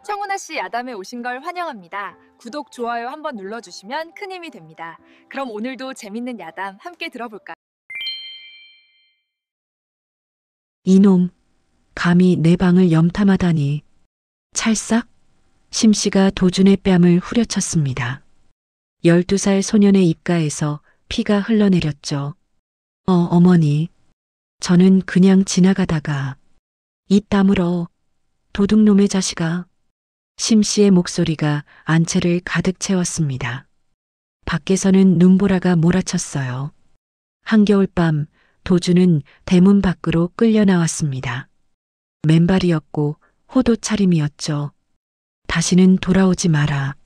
청운하 씨 야담에 오신 걸 환영합니다. 구독, 좋아요 한번 눌러주시면 큰 힘이 됩니다. 그럼 오늘도 재밌는 야담 함께 들어볼까요? 이놈, 감히 내 방을 염탐하다니. 찰싹? 심씨가 도준의 뺨을 후려쳤습니다. 12살 소년의 입가에서 피가 흘러내렸죠. 어머니. 저는 그냥 지나가다가. 입 다물어. 도둑놈의 자식아. 심씨의 목소리가 안채를 가득 채웠습니다. 밖에서는 눈보라가 몰아쳤어요. 한겨울밤 도준은 대문 밖으로 끌려 나왔습니다. 맨발이었고 호도 차림이었죠. 다시는 돌아오지 마라.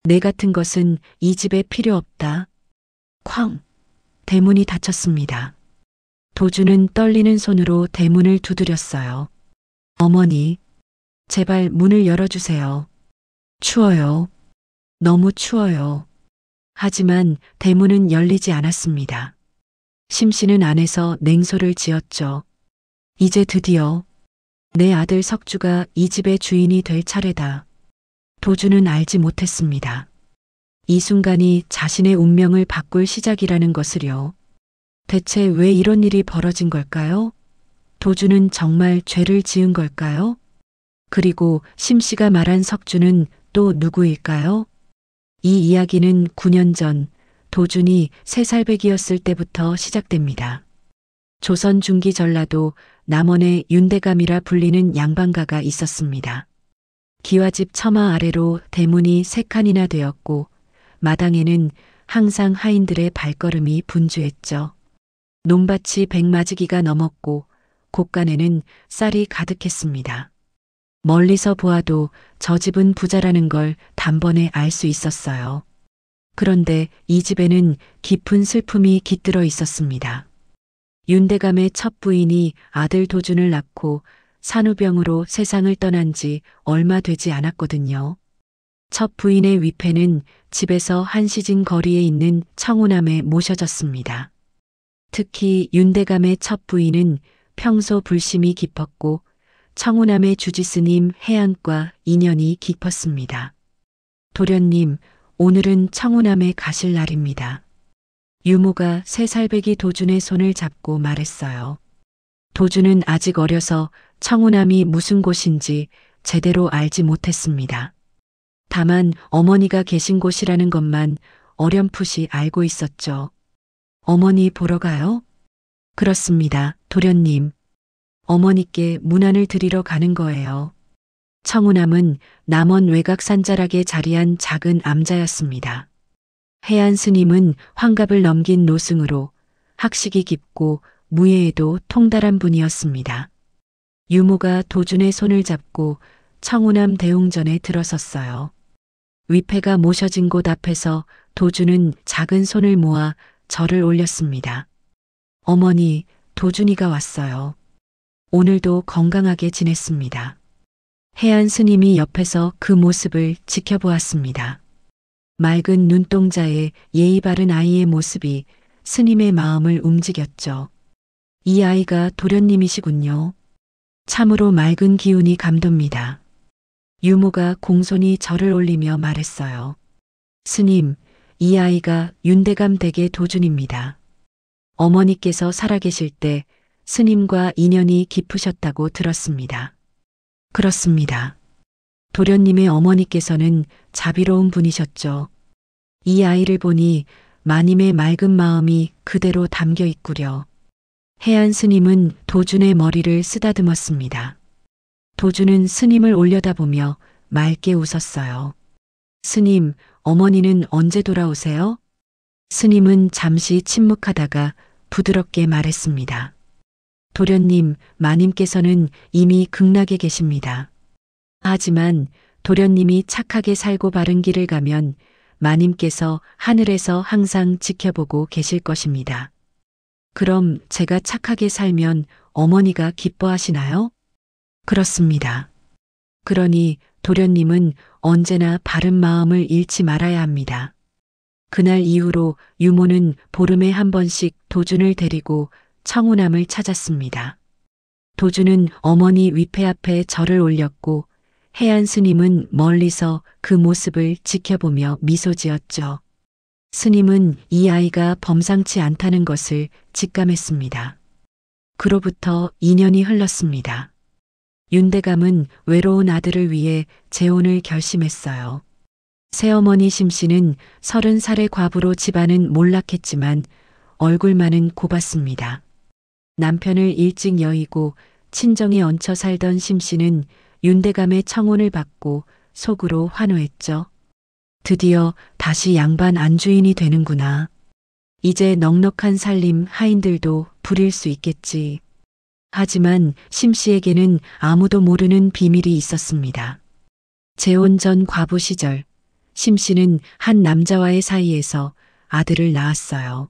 내 같은 것은 이 집에 필요 없다. 쾅! 대문이 닫혔습니다. 도준은 떨리는 손으로 대문을 두드렸어요. 어머니, 제발 문을 열어주세요. 추워요. 너무 추워요. 하지만 대문은 열리지 않았습니다. 심씨는 안에서 냉소를 지었죠. 이제 드디어 내 아들 석주가 이 집의 주인이 될 차례다. 도준은 알지 못했습니다. 이 순간이 자신의 운명을 바꿀 시작이라는 것을요. 대체 왜 이런 일이 벌어진 걸까요? 도준은 정말 죄를 지은 걸까요? 그리고 심씨가 말한 석주는 또 누구일까요? 이 이야기는 9년 전 도준이 3살배기였을 때부터 시작됩니다. 조선 중기 전라도 남원에 윤대감이라 불리는 양반가가 있었습니다. 기와집 처마 아래로 대문이 3칸이나 되었고 마당에는 항상 하인들의 발걸음이 분주했죠. 논밭이 100마지기가 넘었고 곳간에는 쌀이 가득했습니다. 멀리서 보아도 저 집은 부자라는 걸 단번에 알 수 있었어요. 그런데 이 집에는 깊은 슬픔이 깃들어 있었습니다. 윤대감의 첫 부인이 아들 도준을 낳고 산후병으로 세상을 떠난 지 얼마 되지 않았거든요. 첫 부인의 위패는 집에서 한시진 거리에 있는 청운함에 모셔졌습니다. 특히 윤대감의 첫 부인은 평소 불심이 깊었고 청운함의 주지스님 해안과 인연이 깊었습니다. 도련님, 오늘은 청운함에 가실 날입니다. 유모가 3살배기 도준의 손을 잡고 말했어요. 도준은 아직 어려서 청운함이 무슨 곳인지 제대로 알지 못했습니다. 다만 어머니가 계신 곳이라는 것만 어렴풋이 알고 있었죠. 어머니 보러 가요? 그렇습니다, 도련님. 어머니께 문안을 드리러 가는 거예요. 청운함은 남원 외곽 산자락에 자리한 작은 암자였습니다. 해안 스님은 환갑을 넘긴 노승으로 학식이 깊고 무예에도 통달한 분이었습니다. 유모가 도준의 손을 잡고 청운함 대웅전에 들어섰어요. 위패가 모셔진 곳 앞에서 도준은 작은 손을 모아 절을 올렸습니다. 어머니, 도준이가 왔어요. 오늘도 건강하게 지냈습니다. 해안 스님이 옆에서 그 모습을 지켜보았습니다. 맑은 눈동자에 예의 바른 아이의 모습이 스님의 마음을 움직였죠. 이 아이가 도련님이시군요. 참으로 맑은 기운이 감돕니다. 유모가 공손히 절을 올리며 말했어요. 스님, 이 아이가 윤대감 댁의 도준입니다. 어머니께서 살아계실 때 스님과 인연이 깊으셨다고 들었습니다. 그렇습니다. 도련님의 어머니께서는 자비로운 분이셨죠. 이 아이를 보니 마님의 맑은 마음이 그대로 담겨 있구려. 해안 스님은 도준의 머리를 쓰다듬었습니다. 도준은 스님을 올려다보며 맑게 웃었어요. 스님, 어머니는 언제 돌아오세요? 스님은 잠시 침묵하다가 부드럽게 말했습니다. 도련님, 마님께서는 이미 극락에 계십니다. 하지만 도련님이 착하게 살고 바른 길을 가면 마님께서 하늘에서 항상 지켜보고 계실 것입니다. 그럼 제가 착하게 살면 어머니가 기뻐하시나요? 그렇습니다. 그러니 도련님은 언제나 바른 마음을 잃지 말아야 합니다. 그날 이후로 유모는 보름에 한 번씩 도준을 데리고 청운함을 찾았습니다. 도준은 어머니 위패 앞에 절을 올렸고 해안 스님은 멀리서 그 모습을 지켜보며 미소 지었죠. 스님은 이 아이가 범상치 않다는 것을 직감했습니다. 그로부터 2년이 흘렀습니다. 윤대감은 외로운 아들을 위해 재혼을 결심했어요. 새어머니 심씨는 30살의 과부로 집안은 몰락했지만 얼굴만은 곱았습니다. 남편을 일찍 여의고 친정에 얹혀 살던 심씨는 윤대감의 청혼을 받고 속으로 환호했죠. 드디어 다시 양반 안주인이 되는구나. 이제 넉넉한 살림 하인들도 부릴 수 있겠지. 하지만 심씨에게는 아무도 모르는 비밀이 있었습니다. 재혼 전 과부 시절 심씨는 한 남자와의 사이에서 아들을 낳았어요.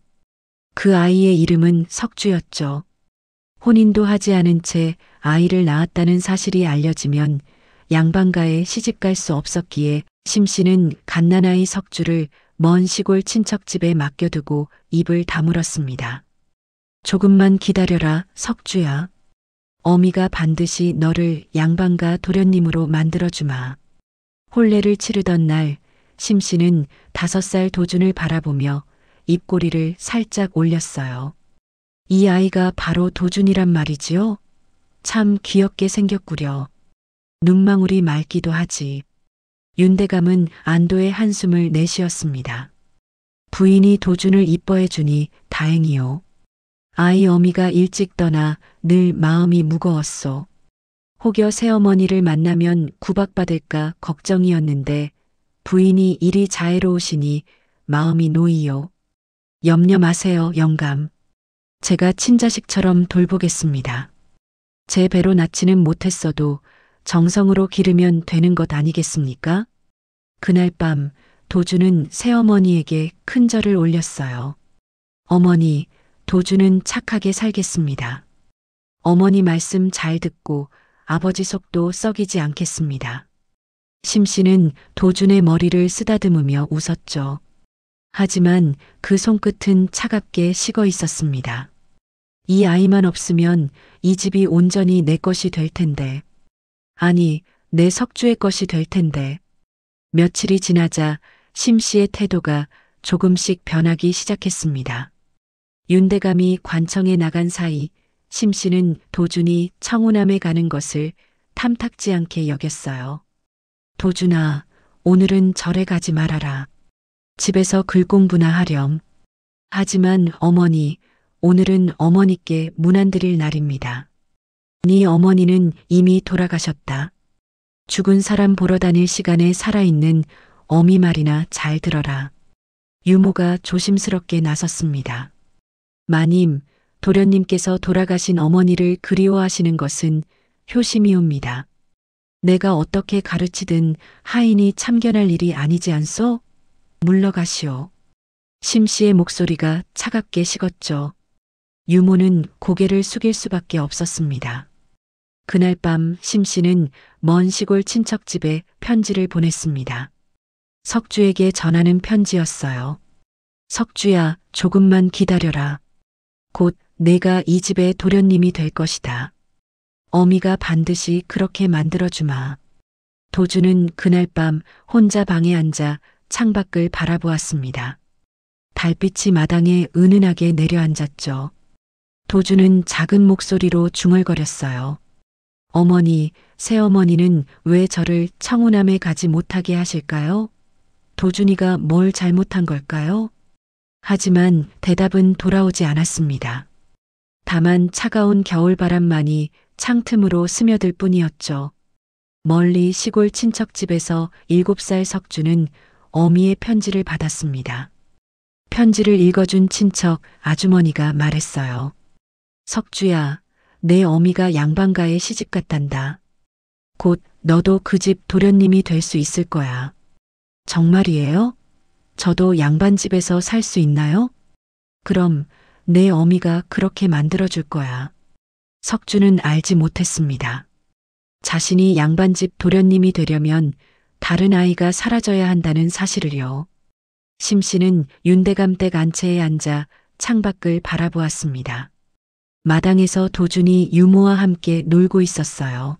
그 아이의 이름은 석주였죠. 혼인도 하지 않은 채 아이를 낳았다는 사실이 알려지면 양반가에 시집갈 수 없었기에 심씨는 갓난아이 석주를 먼 시골 친척집에 맡겨두고 입을 다물었습니다. 조금만 기다려라, 석주야. 어미가 반드시 너를 양반가 도련님으로 만들어주마. 혼례를 치르던 날 심씨는 5살 도준을 바라보며 입꼬리를 살짝 올렸어요. 이 아이가 바로 도준이란 말이지요? 참 귀엽게 생겼구려. 눈망울이 맑기도 하지. 윤대감은 안도의 한숨을 내쉬었습니다. 부인이 도준을 이뻐해 주니 다행이요. 아이 어미가 일찍 떠나 늘 마음이 무거웠소. 혹여 새어머니를 만나면 구박받을까 걱정이었는데 부인이 이리 자애로우시니 마음이 놓이요. 염려 마세요, 영감. 제가 친자식처럼 돌보겠습니다. 제 배로 낳지는 못했어도 정성으로 기르면 되는 것 아니겠습니까? 그날 밤 도주는 새어머니에게 큰 절을 올렸어요. 어머니, 도주는 착하게 살겠습니다. 어머니 말씀 잘 듣고 아버지 속도 썩이지 않겠습니다. 심씨는 도준의 머리를 쓰다듬으며 웃었죠. 하지만 그 손끝은 차갑게 식어 있었습니다. 이 아이만 없으면 이 집이 온전히 내 것이 될 텐데. 아니, 내 석주의 것이 될 텐데. 며칠이 지나자 심씨의 태도가 조금씩 변하기 시작했습니다. 윤대감이 관청에 나간 사이 심씨는 도준이 청운함에 가는 것을 탐탁지 않게 여겼어요. 도준아, 오늘은 절에 가지 말아라. 집에서 글 공부나 하렴. 하지만 어머니, 오늘은 어머니께 문안 드릴 날입니다. 네 어머니는 이미 돌아가셨다. 죽은 사람 보러 다닐 시간에 살아있는 어미 말이나 잘 들어라. 유모가 조심스럽게 나섰습니다. 마님, 도련님께서 돌아가신 어머니를 그리워하시는 것은 효심이옵니다. 내가 어떻게 가르치든 하인이 참견할 일이 아니지 않소? 물러가시오. 심씨의 목소리가 차갑게 식었죠. 유모는 고개를 숙일 수밖에 없었습니다. 그날 밤 심씨는 먼 시골 친척집에 편지를 보냈습니다. 석주에게 전하는 편지였어요. 석주야, 조금만 기다려라. 곧 내가 이 집의 도련님이 될 것이다. 어미가 반드시 그렇게 만들어주마. 도주는 그날 밤 혼자 방에 앉아 창밖을 바라보았습니다. 달빛이 마당에 은은하게 내려앉았죠. 도주는 작은 목소리로 중얼거렸어요. 어머니, 새어머니는 왜 저를 청운함에 가지 못하게 하실까요? 도준이가 뭘 잘못한 걸까요? 하지만 대답은 돌아오지 않았습니다. 다만 차가운 겨울바람만이 창틈으로 스며들 뿐이었죠. 멀리 시골 친척집에서 7살 석주는 어미의 편지를 받았습니다. 편지를 읽어준 친척 아주머니가 말했어요. 석주야, 내 어미가 양반가에 시집갔단다. 곧 너도 그 집 도련님이 될 수 있을 거야. 정말이에요? 저도 양반집에서 살 수 있나요? 그럼 내 어미가 그렇게 만들어줄 거야. 석주는 알지 못했습니다. 자신이 양반집 도련님이 되려면 다른 아이가 사라져야 한다는 사실을요. 심씨는 윤대감 댁 안채에 앉아 창밖을 바라보았습니다. 마당에서 도준이 유모와 함께 놀고 있었어요.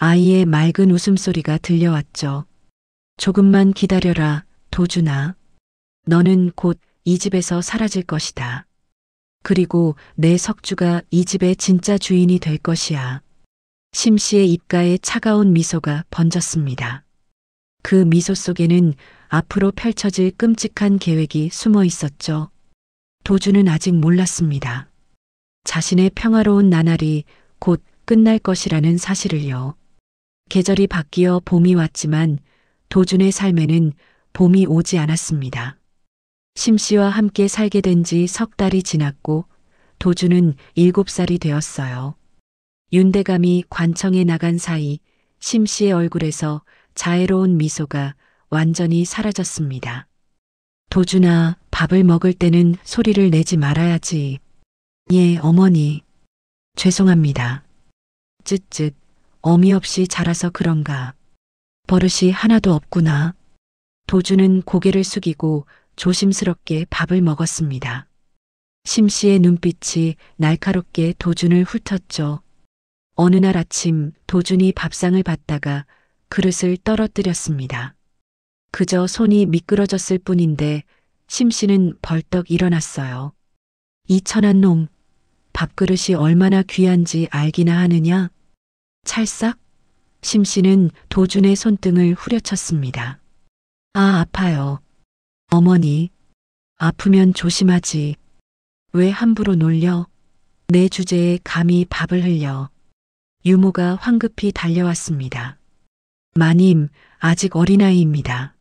아이의 맑은 웃음소리가 들려왔죠. 조금만 기다려라, 도준아. 너는 곧 이 집에서 사라질 것이다. 그리고 내 석주가 이 집의 진짜 주인이 될 것이야. 심 씨의 입가에 차가운 미소가 번졌습니다. 그 미소 속에는 앞으로 펼쳐질 끔찍한 계획이 숨어 있었죠. 도준은 아직 몰랐습니다. 자신의 평화로운 나날이 곧 끝날 것이라는 사실을요. 계절이 바뀌어 봄이 왔지만 도준의 삶에는 봄이 오지 않았습니다. 심 씨와 함께 살게 된 지 석 달이 지났고 도준은 7살이 되었어요. 윤대감이 관청에 나간 사이 심 씨의 얼굴에서 자애로운 미소가 완전히 사라졌습니다. 도준아, 밥을 먹을 때는 소리를 내지 말아야지. 예, 어머니. 죄송합니다. 쯧쯧, 어미 없이 자라서 그런가. 버릇이 하나도 없구나. 도준은 고개를 숙이고 조심스럽게 밥을 먹었습니다. 심 씨의 눈빛이 날카롭게 도준을 훑었죠. 어느 날 아침 도준이 밥상을 받다가 그릇을 떨어뜨렸습니다. 그저 손이 미끄러졌을 뿐인데 심 씨는 벌떡 일어났어요. 이 천한 놈, 밥그릇이 얼마나 귀한지 알기나 하느냐? 찰싹? 심 씨는 도준의 손등을 후려쳤습니다. 아, 아파요. 어머니, 아프면 조심하지. 왜 함부로 놀려? 내 주제에 감히 밥을 흘려. 유모가 황급히 달려왔습니다. 마님, 아직 어린아이입니다.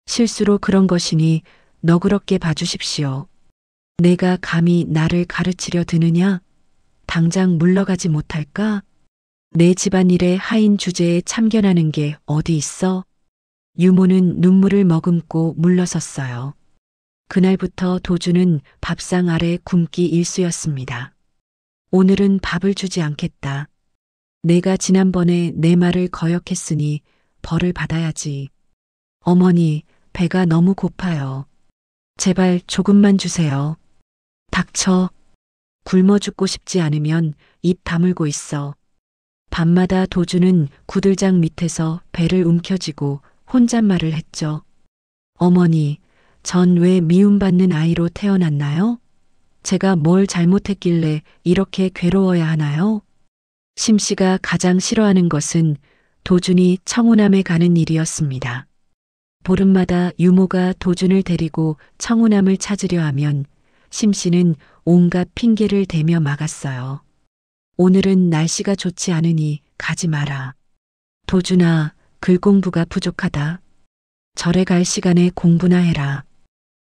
실수로 그런 것이니 너그럽게 봐주십시오. 내가 감히 나를 가르치려 드느냐? 당장 물러가지 못할까? 내 집안일에 하인 주제에 참견하는 게 어디 있어? 유모는 눈물을 머금고 물러섰어요. 그날부터 도준은 밥상 아래 굶기 일쑤였습니다. 오늘은 밥을 주지 않겠다. 내가 지난번에 내 말을 거역했으니 벌을 받아야지. 어머니, 배가 너무 고파요. 제발 조금만 주세요. 닥쳐. 굶어 죽고 싶지 않으면 입 다물고 있어. 밤마다 도준은 구들장 밑에서 배를 움켜쥐고 혼잣말을 했죠. 어머니, 전 왜 미움받는 아이로 태어났나요? 제가 뭘 잘못했길래 이렇게 괴로워야 하나요? 심 씨가 가장 싫어하는 것은 도준이 청운함에 가는 일이었습니다. 보름마다 유모가 도준을 데리고 청운함을 찾으려 하면 심 씨는 온갖 핑계를 대며 막았어요. 오늘은 날씨가 좋지 않으니 가지 마라. 도준아, 글 공부가 부족하다. 절에 갈 시간에 공부나 해라.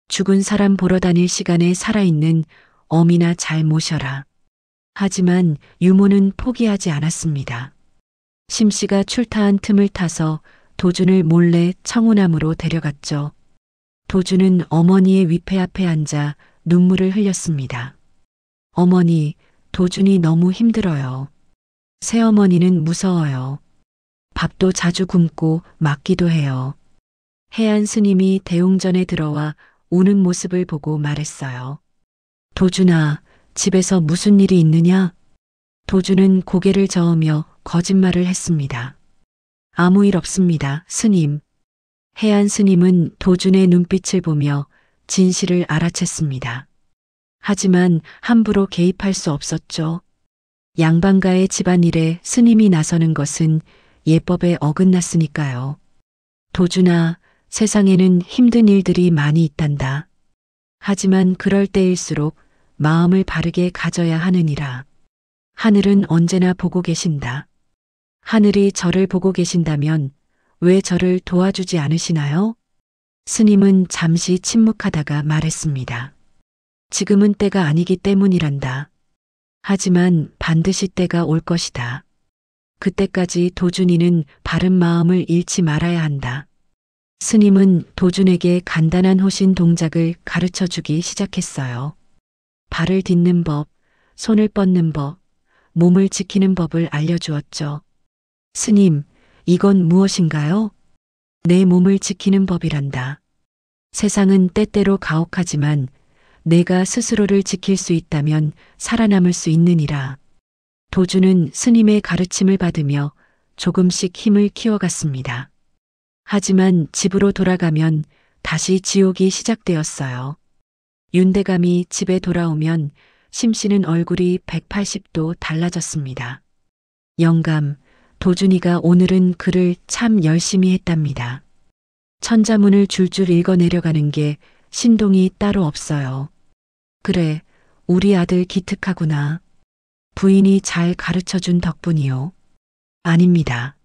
죽은 사람 보러 다닐 시간에 살아있는 어미나 잘 모셔라. 하지만 유모는 포기하지 않았습니다. 심 씨가 출타한 틈을 타서 도준을 몰래 청운함으로 데려갔죠. 도준은 어머니의 위패 앞에 앉아 눈물을 흘렸습니다. 어머니, 도준이 너무 힘들어요. 새어머니는 무서워요. 밥도 자주 굶고 맞기도 해요. 해안 스님이 대웅전에 들어와 우는 모습을 보고 말했어요. 도준아, 집에서 무슨 일이 있느냐? 도준은 고개를 저으며 거짓말을 했습니다. 아무 일 없습니다, 스님. 해안 스님은 도준의 눈빛을 보며 진실을 알아챘습니다. 하지만 함부로 개입할 수 없었죠. 양반가의 집안일에 스님이 나서는 것은 예법에 어긋났으니까요. 도준아, 세상에는 힘든 일들이 많이 있단다. 하지만 그럴 때일수록 마음을 바르게 가져야 하느니라. 하늘은 언제나 보고 계신다. 하늘이 저를 보고 계신다면 왜 저를 도와주지 않으시나요? 스님은 잠시 침묵하다가 말했습니다. 지금은 때가 아니기 때문이란다. 하지만 반드시 때가 올 것이다. 그때까지 도준이는 바른 마음을 잃지 말아야 한다. 스님은 도준에게 간단한 호신 동작을 가르쳐 주기 시작했어요. 발을 딛는 법, 손을 뻗는 법, 몸을 지키는 법을 알려주었죠. 스님, 이건 무엇인가요? 내 몸을 지키는 법이란다. 세상은 때때로 가혹하지만 내가 스스로를 지킬 수 있다면 살아남을 수 있느니라. 도준은 스님의 가르침을 받으며 조금씩 힘을 키워갔습니다. 하지만 집으로 돌아가면 다시 지옥이 시작되었어요. 윤대감이 집에 돌아오면 심 씨는 얼굴이 180도 달라졌습니다. 영감, 도준이가 오늘은 글을 참 열심히 했답니다. 천자문을 줄줄 읽어 내려가는 게 신동이 따로 없어요. 그래, 우리 아들 기특하구나. 부인이 잘 가르쳐준 덕분이요. 아닙니다.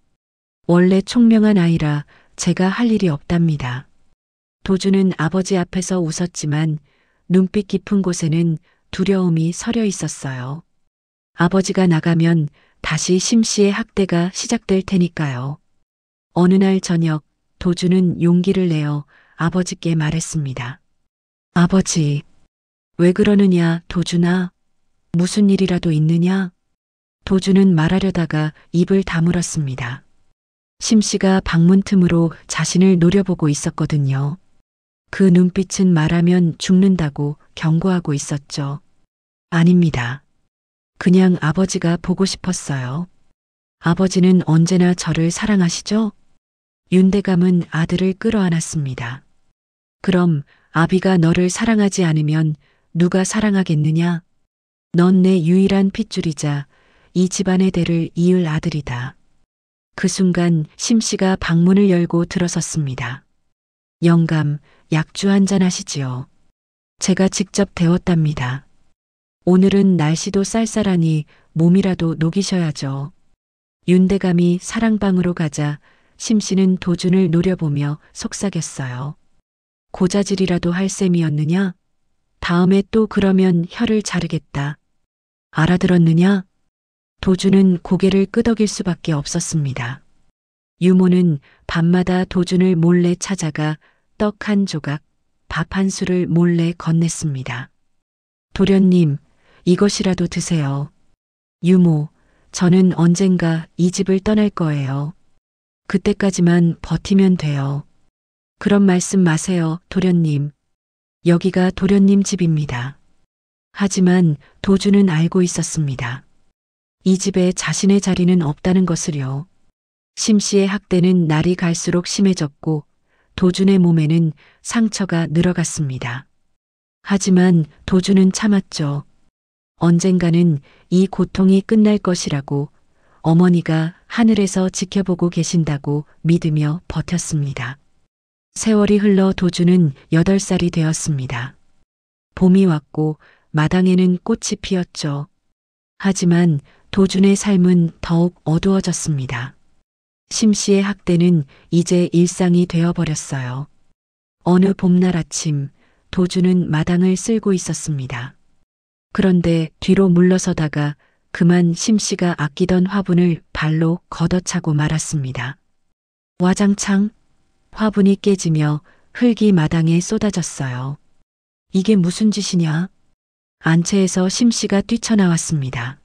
원래 총명한 아이라 제가 할 일이 없답니다. 도준은 아버지 앞에서 웃었지만 눈빛 깊은 곳에는 두려움이 서려 있었어요. 아버지가 나가면 다시 심 씨의 학대가 시작될 테니까요. 어느 날 저녁 도준은 용기를 내어 아버지께 말했습니다. 아버지, 왜 그러느냐, 도준아? 무슨 일이라도 있느냐? 도준은 말하려다가 입을 다물었습니다. 심 씨가 방문 틈으로 자신을 노려보고 있었거든요. 그 눈빛은 말하면 죽는다고 경고하고 있었죠. 아닙니다. 그냥 아버지가 보고 싶었어요. 아버지는 언제나 저를 사랑하시죠? 윤대감은 아들을 끌어안았습니다. 그럼 아비가 너를 사랑하지 않으면 누가 사랑하겠느냐? 넌 내 유일한 핏줄이자 이 집안의 대를 이을 아들이다. 그 순간 심 씨가 방문을 열고 들어섰습니다. 영감, 약주 한잔 하시지요. 제가 직접 데웠답니다. 오늘은 날씨도 쌀쌀하니 몸이라도 녹이셔야죠. 윤대감이 사랑방으로 가자 심 씨는 도준을 노려보며 속삭였어요. 고자질이라도 할 셈이었느냐? 다음에 또 그러면 혀를 자르겠다. 알아들었느냐? 도준은 고개를 끄덕일 수밖에 없었습니다. 유모는 밤마다 도준을 몰래 찾아가 떡 한 조각, 밥 한 술을 몰래 건넸습니다. 도련님, 이것이라도 드세요. 유모, 저는 언젠가 이 집을 떠날 거예요. 그때까지만 버티면 돼요. 그런 말씀 마세요, 도련님. 여기가 도련님 집입니다. 하지만 도준은 알고 있었습니다. 이 집에 자신의 자리는 없다는 것을요. 심 씨의 학대는 날이 갈수록 심해졌고 도준의 몸에는 상처가 늘어갔습니다. 하지만 도준은 참았죠. 언젠가는 이 고통이 끝날 것이라고 어머니가 하늘에서 지켜보고 계신다고 믿으며 버텼습니다. 세월이 흘러 도준은 8살이 되었습니다. 봄이 왔고 마당에는 꽃이 피었죠. 하지만 도준의 삶은 더욱 어두워졌습니다. 심 씨의 학대는 이제 일상이 되어버렸어요. 어느 봄날 아침 도준은 마당을 쓸고 있었습니다. 그런데 뒤로 물러서다가 그만 심 씨가 아끼던 화분을 발로 걷어차고 말았습니다. 와장창 화분이 깨지며 흙이 마당에 쏟아졌어요. 이게 무슨 짓이냐? 안채에서 심 씨가 뛰쳐나왔습니다.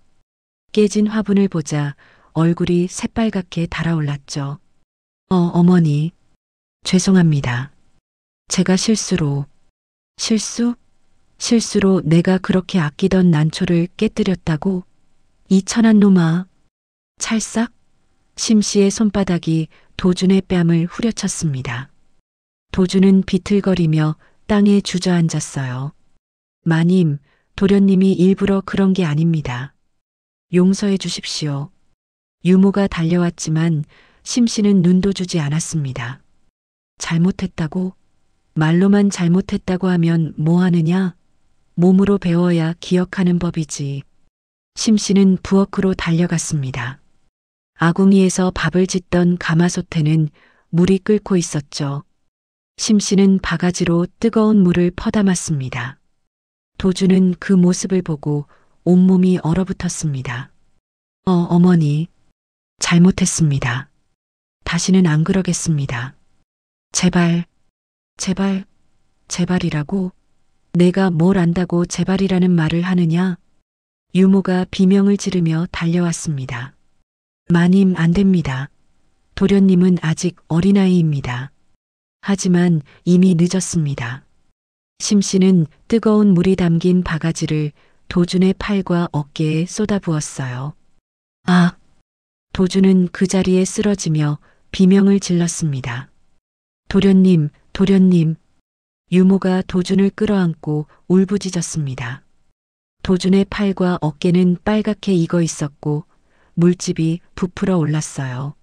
깨진 화분을 보자 얼굴이 새빨갛게 달아올랐죠. 어머니. 죄송합니다. 제가 실수로. 실수로 내가 그렇게 아끼던 난초를 깨뜨렸다고? 이 천한 놈아. 찰싹? 심 씨의 손바닥이 도준의 뺨을 후려쳤습니다. 도준은 비틀거리며 땅에 주저앉았어요. 마님, 도련님이 일부러 그런 게 아닙니다. 용서해 주십시오. 유모가 달려왔지만 심 씨는 눈도 주지 않았습니다. 잘못했다고? 말로만 잘못했다고 하면 뭐 하느냐? 몸으로 배워야 기억하는 법이지. 심 씨는 부엌으로 달려갔습니다. 아궁이에서 밥을 짓던 가마솥에는 물이 끓고 있었죠. 심 씨는 바가지로 뜨거운 물을 퍼담았습니다. 도준은 그 모습을 보고 온몸이 얼어붙었습니다. 어머니, 잘못했습니다. 다시는 안 그러겠습니다. 제발이라고? 내가 뭘 안다고 제발이라는 말을 하느냐? 유모가 비명을 지르며 달려왔습니다. 마님, 안 됩니다. 도련님은 아직 어린아이입니다. 하지만 이미 늦었습니다. 심 씨는 뜨거운 물이 담긴 바가지를 도준의 팔과 어깨에 쏟아부었어요. 도주는 그 자리에 쓰러지며 비명을 질렀습니다. 도련님, 도련님. 유모가 도준을 끌어안고 울부짖었습니다. 도준의 팔과 어깨는 빨갛게 익어 있었고 물집이 부풀어 올랐어요.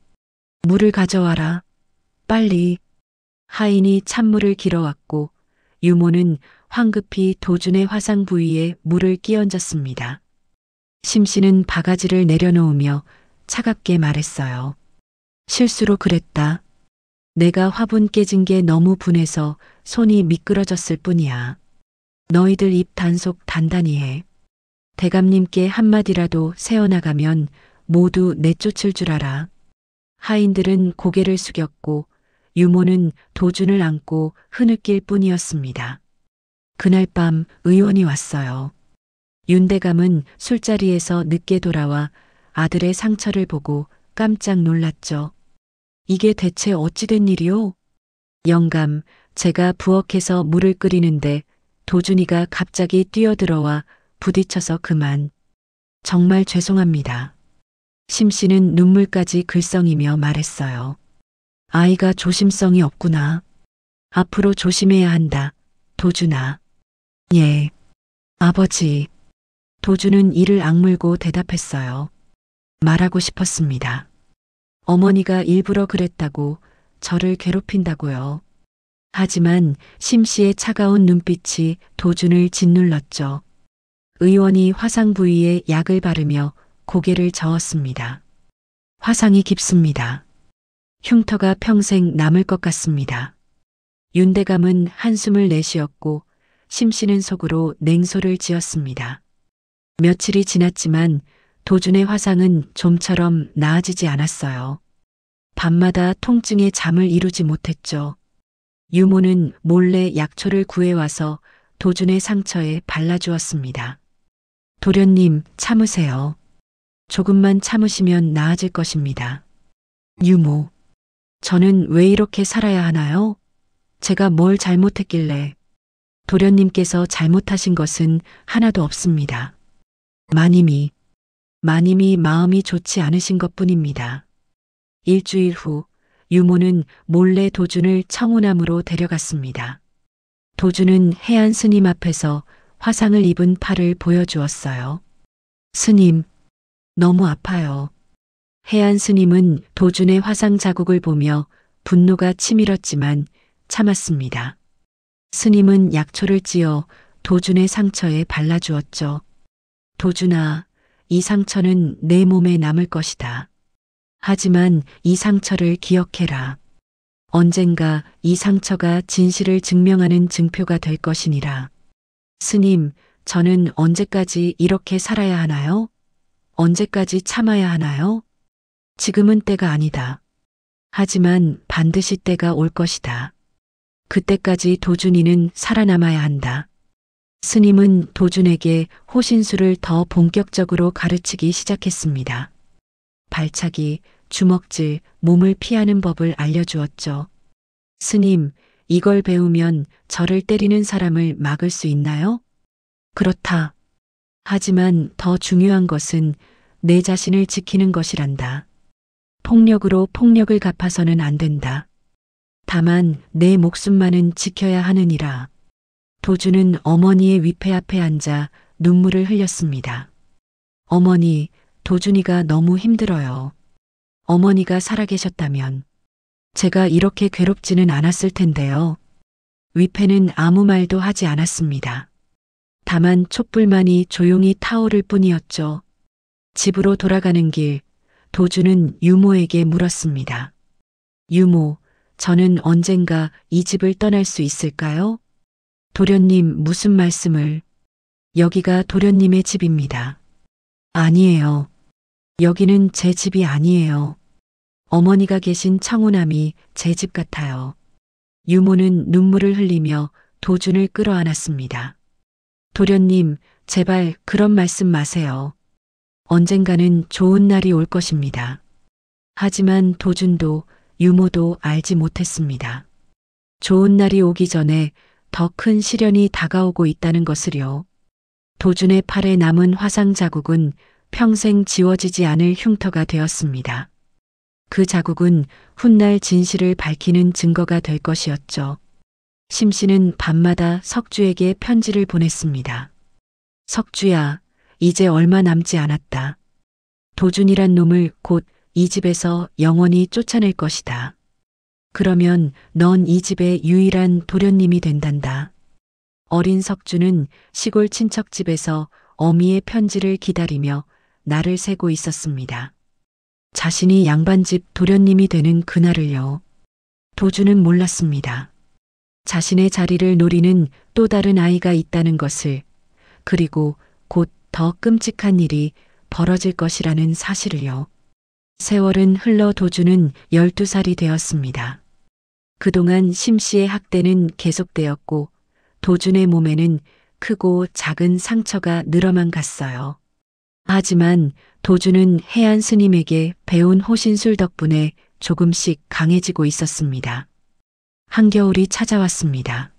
물을 가져와라. 빨리. 하인이 찬물을 길어왔고 유모는 황급히 도준의 화상 부위에 물을 끼얹었습니다. 심씨는 바가지를 내려놓으며 차갑게 말했어요. 실수로 그랬다. 내가 화분 깨진 게 너무 분해서 손이 미끄러졌을 뿐이야. 너희들 입 단속 단단히 해. 대감님께 한마디라도 새어나가면 모두 내쫓을 줄 알아. 하인들은 고개를 숙였고 유모는 도준을 안고 흐느낄 뿐이었습니다. 그날 밤 의원이 왔어요. 윤대감은 술자리에서 늦게 돌아와 아들의 상처를 보고 깜짝 놀랐죠. 이게 대체 어찌된 일이오? 영감, 제가 부엌에서 물을 끓이는데 도준이가 갑자기 뛰어들어와 부딪혀서 그만. 정말 죄송합니다. 심씨는 눈물까지 글썽이며 말했어요. 아이가 조심성이 없구나. 앞으로 조심해야 한다. 도준아. 예. 아버지. 도준은 이를 악물고 대답했어요. 말하고 싶었습니다. 어머니가 일부러 그랬다고 저를 괴롭힌다고요. 하지만 심씨의 차가운 눈빛이 도준을 짓눌렀죠. 의원이 화상 부위에 약을 바르며 고개를 저었습니다. 화상이 깊습니다. 흉터가 평생 남을 것 같습니다. 윤대감은 한숨을 내쉬었고 심씨는 속으로 냉소를 지었습니다. 며칠이 지났지만 도준의 화상은 좀처럼 나아지지 않았어요. 밤마다 통증에 잠을 이루지 못했죠. 유모는 몰래 약초를 구해와서 도준의 상처에 발라주었습니다. 도련님, 참으세요. 조금만 참으시면 나아질 것입니다. 유모, 저는 왜 이렇게 살아야 하나요? 제가 뭘 잘못했길래. 도련님께서 잘못하신 것은 하나도 없습니다. 마님이 마음이 좋지 않으신 것뿐입니다. 일주일 후 유모는 몰래 도준을 청운암으로 데려갔습니다. 도준은 해안 스님 앞에서 화상을 입은 팔을 보여주었어요. 스님, 너무 아파요. 해안 스님은 도준의 화상 자국을 보며 분노가 치밀었지만 참았습니다. 스님은 약초를 찧어 도준의 상처에 발라주었죠. 도준아, 이 상처는 내 몸에 남을 것이다. 하지만 이 상처를 기억해라. 언젠가 이 상처가 진실을 증명하는 증표가 될 것이니라. 스님, 저는 언제까지 이렇게 살아야 하나요? 언제까지 참아야 하나요? 지금은 때가 아니다. 하지만 반드시 때가 올 것이다. 그때까지 도준이는 살아남아야 한다. 스님은 도준에게 호신술을 더 본격적으로 가르치기 시작했습니다. 발차기, 주먹질, 몸을 피하는 법을 알려주었죠. 스님, 이걸 배우면 저를 때리는 사람을 막을 수 있나요? 그렇다. 하지만 더 중요한 것은 내 자신을 지키는 것이란다. 폭력으로 폭력을 갚아서는 안 된다. 다만 내 목숨만은 지켜야 하느니라. 도준은 어머니의 위패 앞에 앉아 눈물을 흘렸습니다. 어머니, 도준이가 너무 힘들어요. 어머니가 살아계셨다면 제가 이렇게 괴롭지는 않았을 텐데요. 위패는 아무 말도 하지 않았습니다. 다만 촛불만이 조용히 타오를 뿐이었죠. 집으로 돌아가는 길, 도준은 유모에게 물었습니다. 유모, 저는 언젠가 이 집을 떠날 수 있을까요? 도련님, 무슨 말씀을? 여기가 도련님의 집입니다. 아니에요. 여기는 제 집이 아니에요. 어머니가 계신 청운암이 제 집 같아요. 유모는 눈물을 흘리며 도준을 끌어안았습니다. 도련님, 제발 그런 말씀 마세요. 언젠가는 좋은 날이 올 것입니다. 하지만 도준도 유모도 알지 못했습니다. 좋은 날이 오기 전에 더 큰 시련이 다가오고 있다는 것을요. 도준의 팔에 남은 화상 자국은 평생 지워지지 않을 흉터가 되었습니다. 그 자국은 훗날 진실을 밝히는 증거가 될 것이었죠. 심 씨는 밤마다 석주에게 편지를 보냈습니다. 석주야, 이제 얼마 남지 않았다. 도준이란 놈을 곧 이 집에서 영원히 쫓아낼 것이다. 그러면 넌 이 집의 유일한 도련님이 된단다. 어린 석주는 시골 친척집에서 어미의 편지를 기다리며 날을 새고 있었습니다. 자신이 양반집 도련님이 되는 그날을요. 도준은 몰랐습니다. 자신의 자리를 노리는 또 다른 아이가 있다는 것을, 그리고 곧 더 끔찍한 일이 벌어질 것이라는 사실을요. 세월은 흘러 도준은 12살이 되었습니다. 그동안 심 씨의 학대는 계속되었고 도준의 몸에는 크고 작은 상처가 늘어만 갔어요. 하지만 도준은 해안 스님에게 배운 호신술 덕분에 조금씩 강해지고 있었습니다. 한겨울이 찾아왔습니다.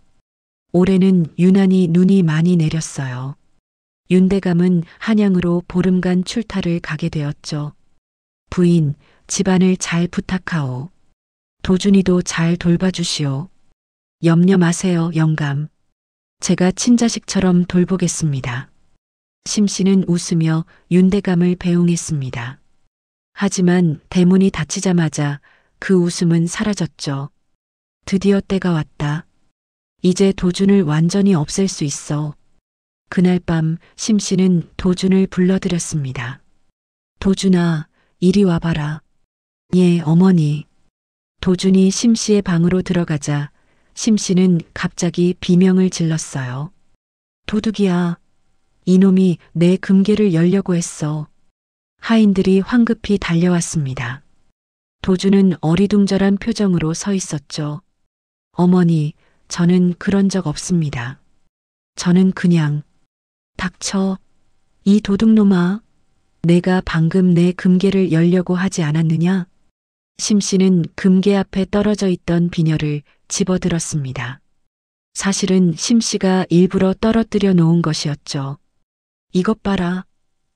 올해는 유난히 눈이 많이 내렸어요. 윤대감은 한양으로 보름간 출타를 가게 되었죠. 부인, 집안을 잘 부탁하오. 도준이도 잘 돌봐주시오. 염려 마세요, 영감. 제가 친자식처럼 돌보겠습니다. 심 씨는 웃으며 윤대감을 배웅했습니다. 하지만 대문이 닫히자마자 그 웃음은 사라졌죠. 드디어 때가 왔다. 이제 도준을 완전히 없앨 수 있어. 그날 밤 심 씨는 도준을 불러들였습니다. 도준아, 이리 와봐라. 예, 어머니. 도준이 심 씨의 방으로 들어가자 심 씨는 갑자기 비명을 질렀어요. 도둑이야. 이놈이 내 금괴를 열려고 했어. 하인들이 황급히 달려왔습니다. 도준은 어리둥절한 표정으로 서 있었죠. 어머니, 저는 그런 적 없습니다. 저는 그냥... 닥쳐. 이 도둑놈아. 내가 방금 내 금괴를 열려고 하지 않았느냐? 심 씨는 금괴 앞에 떨어져 있던 비녀를 집어들었습니다. 사실은 심 씨가 일부러 떨어뜨려 놓은 것이었죠. 이것 봐라.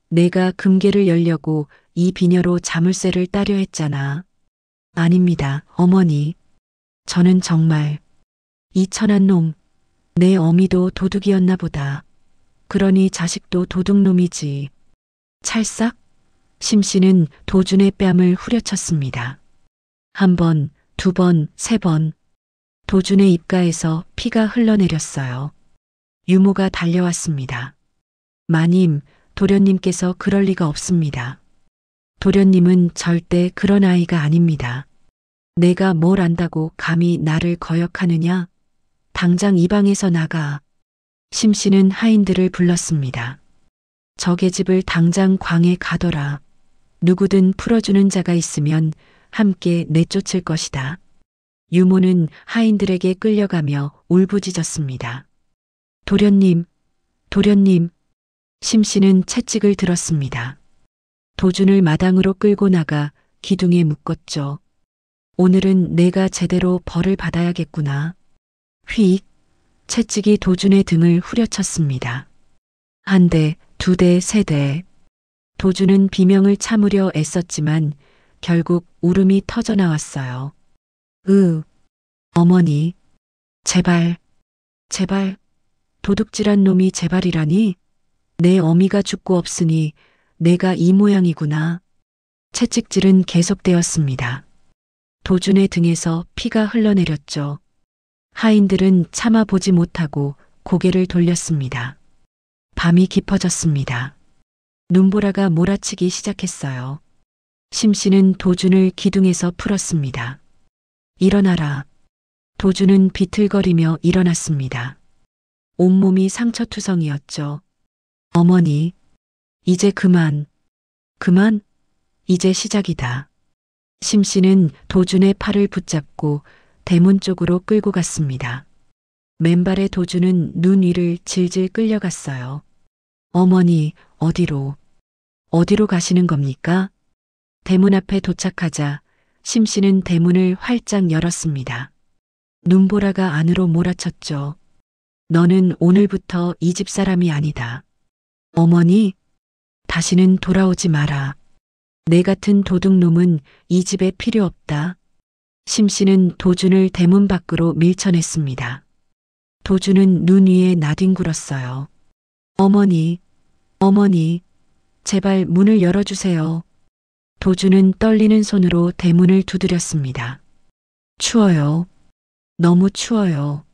내가 금괴를 열려고 이 비녀로 자물쇠를 따려 했잖아. 아닙니다, 어머니. 저는 정말 이 천한 놈, 내 어미도 도둑이었나 보다. 그러니 자식도 도둑놈이지. 찰싹? 심 씨는 도준의 뺨을 후려쳤습니다. 한 번, 두 번, 세 번. 도준의 입가에서 피가 흘러내렸어요. 유모가 달려왔습니다. 마님, 도련님께서 그럴 리가 없습니다. 도련님은 절대 그런 아이가 아닙니다. 내가 뭘 안다고 감히 나를 거역하느냐? 당장 이 방에서 나가. 심 씨는 하인들을 불렀습니다. 적의 집을 당장 광에 가둬라. 누구든 풀어주는 자가 있으면 함께 내쫓을 것이다. 유모는 하인들에게 끌려가며 울부짖었습니다. 도련님, 도련님. 심 씨는 채찍을 들었습니다. 도준을 마당으로 끌고 나가 기둥에 묶었죠. 오늘은 내가 제대로 벌을 받아야겠구나. 휙, 채찍이 도준의 등을 후려쳤습니다. 한 대, 두 대, 세 대. 도준은 비명을 참으려 애썼지만 결국 울음이 터져 나왔어요. 어머니. 제발, 제발. 도둑질한 놈이 제발이라니? 내 어미가 죽고 없으니 내가 이 모양이구나. 채찍질은 계속되었습니다. 도준의 등에서 피가 흘러내렸죠. 하인들은 참아보지 못하고 고개를 돌렸습니다. 밤이 깊어졌습니다. 눈보라가 몰아치기 시작했어요. 심 씨는 도준을 기둥에서 풀었습니다. 일어나라. 도준은 비틀거리며 일어났습니다. 온몸이 상처투성이었죠. 어머니, 이제 그만. 그만? 이제 시작이다. 심 씨는 도준의 팔을 붙잡고 대문 쪽으로 끌고 갔습니다. 맨발의 도준은 눈 위를 질질 끌려갔어요. 어머니, 어디로 가시는 겁니까? 대문 앞에 도착하자 심 씨는 대문을 활짝 열었습니다. 눈보라가 안으로 몰아쳤죠. 너는 오늘부터 이 집 사람이 아니다. 어머니? 다시는 돌아오지 마라. 내 같은 도둑놈은 이 집에 필요 없다. 심씨는 도준을 대문 밖으로 밀쳐냈습니다. 도준은 눈 위에 나뒹굴었어요. 어머니, 어머니, 제발 문을 열어주세요. 도준은 떨리는 손으로 대문을 두드렸습니다. 추워요. 너무 추워요.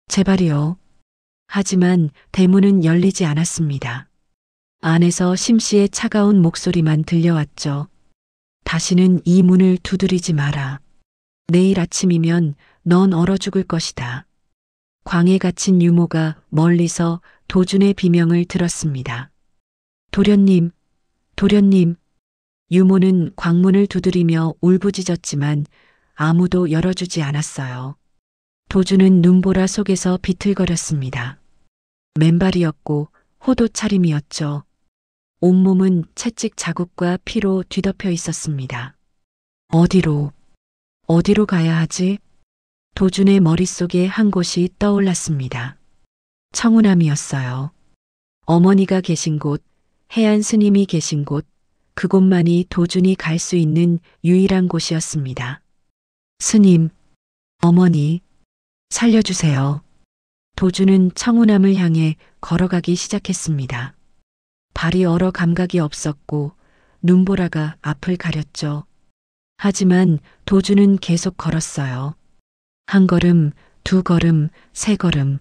제발이요. 하지만 대문은 열리지 않았습니다. 안에서 심씨의 차가운 목소리만 들려왔죠. 다시는 이 문을 두드리지 마라. 내일 아침이면 넌 얼어 죽을 것이다. 광에 갇힌 유모가 멀리서 도준의 비명을 들었습니다. 도련님, 도련님. 유모는 광문을 두드리며 울부짖었지만 아무도 열어주지 않았어요. 도준은 눈보라 속에서 비틀거렸습니다. 맨발이었고 호도 차림이었죠. 온몸은 채찍 자국과 피로 뒤덮여 있었습니다. 어디로 가야 하지? 도준의 머릿속에 한 곳이 떠올랐습니다. 청운암이었어요. 어머니가 계신 곳, 해안 스님이 계신 곳, 그곳만이 도준이 갈 수 있는 유일한 곳이었습니다. 스님, 어머니, 살려주세요. 도준은 청운암을 향해 걸어가기 시작했습니다. 발이 얼어 감각이 없었고 눈보라가 앞을 가렸죠. 하지만 도준은 계속 걸었어요. 한 걸음, 두 걸음, 세 걸음.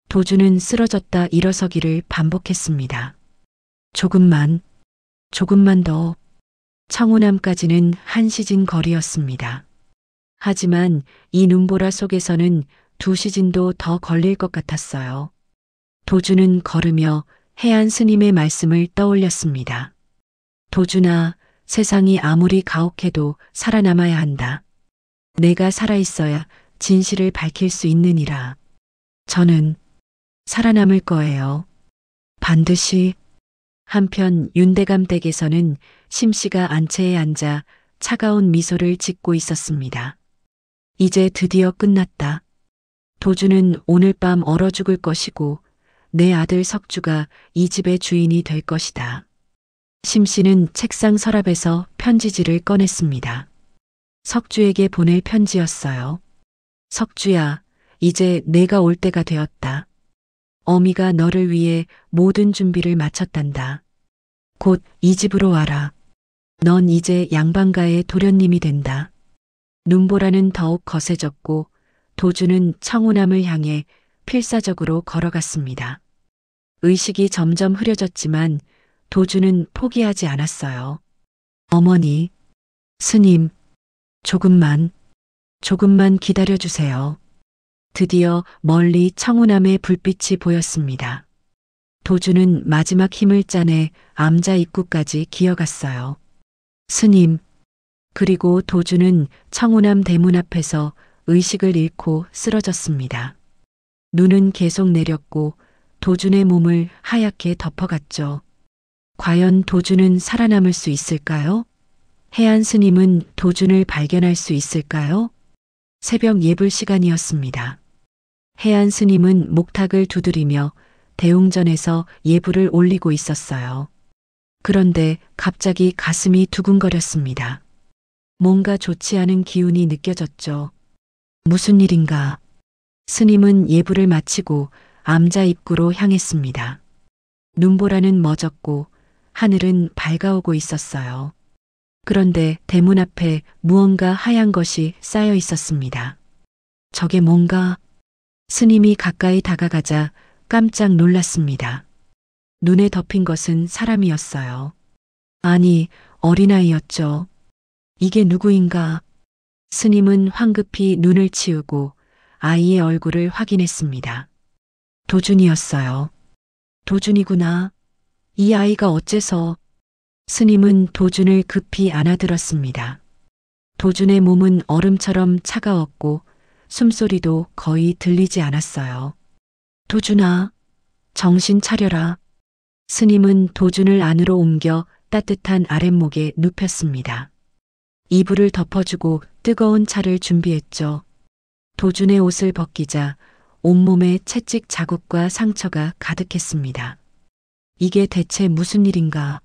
도준은 쓰러졌다 일어서기를 반복했습니다. 조금만 더. 청운암까지는 한시진 거리였습니다. 하지만 이 눈보라 속에서는 2시진도 더 걸릴 것 같았어요. 도준은 걸으며 해안 스님의 말씀을 떠올렸습니다. 도준아, 세상이 아무리 가혹해도 살아남아야 한다. 내가 살아있어야 진실을 밝힐 수 있느니라. 저는 살아남을 거예요. 반드시. 한편 윤대감 댁에서는 심씨가 안채에 앉아 차가운 미소를 짓고 있었습니다. 이제 드디어 끝났다. 도준은 오늘 밤 얼어 죽을 것이고 내 아들 석주가 이 집의 주인이 될 것이다. 심씨는 책상 서랍에서 편지지를 꺼냈습니다. 석주에게 보낼 편지였어요. 석주야, 이제 내가 올 때가 되었다. 어미가 너를 위해 모든 준비를 마쳤단다. 곧 이 집으로 와라. 넌 이제 양반가의 도련님이 된다. 눈보라는 더욱 거세졌고 도준은 청운암을 향해 필사적으로 걸어갔습니다. 의식이 점점 흐려졌지만 도준은 포기하지 않았어요. 어머니, 스님, 조금만 기다려주세요. 드디어 멀리 청운암의 불빛이 보였습니다. 도준은 마지막 힘을 짜내 암자 입구까지 기어갔어요. 스님, 그리고 도준은 청운암 대문 앞에서 의식을 잃고 쓰러졌습니다. 눈은 계속 내렸고 도준의 몸을 하얗게 덮어갔죠. 과연 도준은 살아남을 수 있을까요? 해안 스님은 도준을 발견할 수 있을까요? 새벽 예불 시간이었습니다. 해안 스님은 목탁을 두드리며 대웅전에서 예불을 올리고 있었어요. 그런데 갑자기 가슴이 두근거렸습니다. 뭔가 좋지 않은 기운이 느껴졌죠. 무슨 일인가? 스님은 예불을 마치고 암자 입구로 향했습니다. 눈보라는 멎었고 하늘은 밝아오고 있었어요. 그런데 대문 앞에 무언가 하얀 것이 쌓여 있었습니다. 저게 뭔가? 스님이 가까이 다가가자 깜짝 놀랐습니다. 눈에 덮인 것은 사람이었어요. 아니, 어린아이였죠. 이게 누구인가? 스님은 황급히 눈을 치우고 아이의 얼굴을 확인했습니다. 도준이었어요. 도준이구나. 이 아이가 어째서? 스님은 도준을 급히 안아들었습니다. 도준의 몸은 얼음처럼 차가웠고 숨소리도 거의 들리지 않았어요. 도준아, 정신 차려라. 스님은 도준을 안으로 옮겨 따뜻한 아랫목에 눕혔습니다. 이불을 덮어주고 뜨거운 차를 준비했죠. 도준의 옷을 벗기자 온몸에 채찍 자국과 상처가 가득했습니다. 이게 대체 무슨 일인가?